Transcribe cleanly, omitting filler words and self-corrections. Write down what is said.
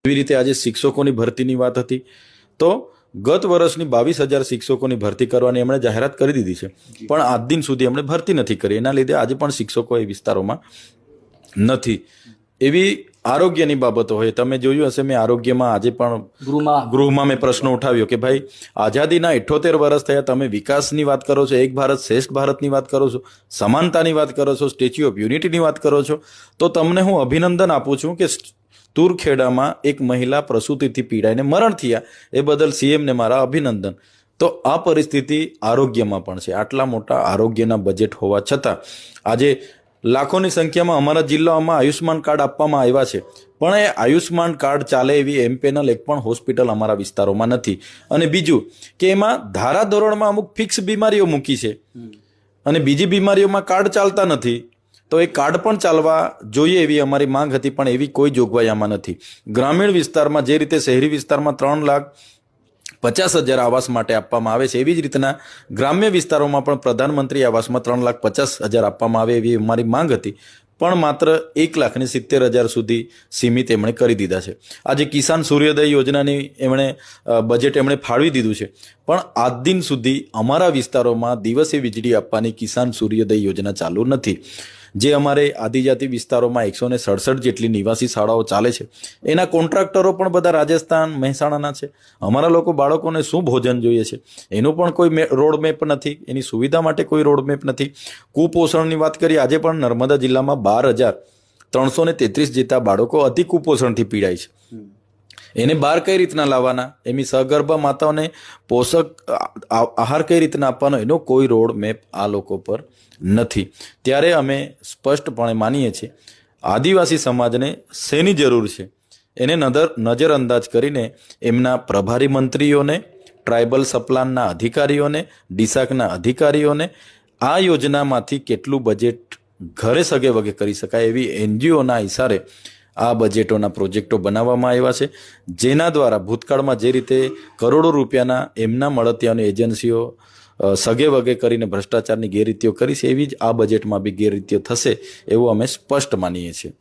એવી રીતે આજે શિક્ષકોની ભરતીની વાત હતી તો ગત વર્ષની 22,000 શિક્ષકોની ભરતી કરવાની એમણે જાહેરાત કરી દીધી છે, પણ આજ દિન સુધી એમણે ભરતી નથી કરી. એના લીધે આજે પણ શિક્ષકો એ વિસ્તારોમાં નથી. એવી આરોગ્યની બાબતો હોય, તમે જોયું હશે, મેં આરોગ્યમાં આજે પણ ગૃહમાં મેં પ્રશ્ન ઉઠાવ્યો કે ભાઈ આઝાદીના 78 વર્ષ થયા, તમે વિકાસની વાત કરો છો, એક ભારત શ્રેષ્ઠ ભારતની વાત કરો છો, સમાનતાની વાત કરો છો, સ્ટેચ્યુ ઓફ યુનિટીની વાત કરો છો, તો તમને હું અભિનંદન આપું છું કે તુરખેડામાં એક મહિલા પ્રસૂતિથી પીડાઈને મરણ થયા, એ બદલ સીએમને મારા અભિનંદન. તો આ પરિસ્થિતિ આરોગ્યમાં પણ છે. આટલા મોટા આરોગ્યના બજેટ હોવા છતાં આજે લાખોની સંખ્યામાં અમારા જિલ્લાઓમાં આયુષ્માન કાર્ડ આપવામાં આવ્યા છે, પણ એ આયુષ્માન કાર્ડ ચાલે એવી એમપેનલ એક પણ હોસ્પિટલ અમારા વિસ્તારોમાં નથી. અને બીજું કે એમાં ધારાધોરણમાં અમુક ફિક્સ બીમારીઓ મૂકી છે અને બીજી બીમારીઓમાં કાર્ડ ચાલતા નથી. તો એ કાર્ડ પણ ચાલવા જોઈએ એવી અમારી માંગ હતી, પણ એવી કોઈ જોગવાઈ આમાં નથી. ગ્રામીણ વિસ્તારમાં જે રીતે શહેરી વિસ્તારમાં 3,50,000 આવાસ માટે આપવામાં આવે છે, એવી જ રીતના ગ્રામ્ય વિસ્તારોમાં પણ પ્રધાનમંત્રી આવાસમાં 3,50,000 આપવામાં આવે એવી અમારી માંગ હતી, પણ માત્ર 1,70,000 સુધી સીમિત એમણે કરી દીધા છે. આજે કિસાન સૂર્યોદય યોજનાની બજેટ એમણે ફાળવી દીધું છે, પણ આજ દિન સુધી અમારા વિસ્તારોમાં દિવસે વીજળી આપવાની કિસાન સૂર્યોદય યોજના ચાલુ નથી. જે અમારે આદિજાતિ વિસ્તારોમાં 167 જેટલી નિવાસી શાળાઓ ચાલે છે, એના કોન્ટ્રાક્ટરો પણ બધા રાજસ્થાન, મહેસાણાના છે. અમારા લોકો બાળકોને શું ભોજન જોઈએ છે એનું પણ કોઈ રોડમેપ નથી, એની સુવિધા માટે કોઈ રોડમેપ નથી. કુપોષણની વાત કરીએ, આજે પણ નર્મદા જિલ્લામાં 12,333 જેટલા બાળકો અતિ કુપોષણથી પીડાય છે. એને બહાર કઈ રીતના લાવવાના, એની સગર્ભા માતાઓને પોષક આહાર કઈ રીતના આપવાનો, એનો કોઈ રોડ મેપ આ લોકો પર નથી. ત્યારે અમે સ્પષ્ટપણે માનીએ છીએ આદિવાસી સમાજને શેની જરૂર છે એને નજરઅંદાજ કરીને એમના પ્રભારી મંત્રીઓને, ટ્રાઇબલ સપ્લાનના અધિકારીઓને, ડિસાકના અધિકારીઓને આ યોજનામાંથી કેટલું બજેટ ઘરે સગે વગે કરી શકાય એવી એનજીઓના ઇશારે આ બજેટોના પ્રોજેક્ટો બનાવવામાં આવ્યા છે, જેના દ્વારા ભૂતકાળમાં જે રીતે કરોડો રૂપિયાના એમના મળતિયાની એજન્સીઓ સગે વગે કરીને ભ્રષ્ટાચારની ગેરરીતિઓ કરી છે, એવી જ આ બજેટમાં બી ગેરરીતિઓ થશે એવું અમે સ્પષ્ટ માનીએ છીએ.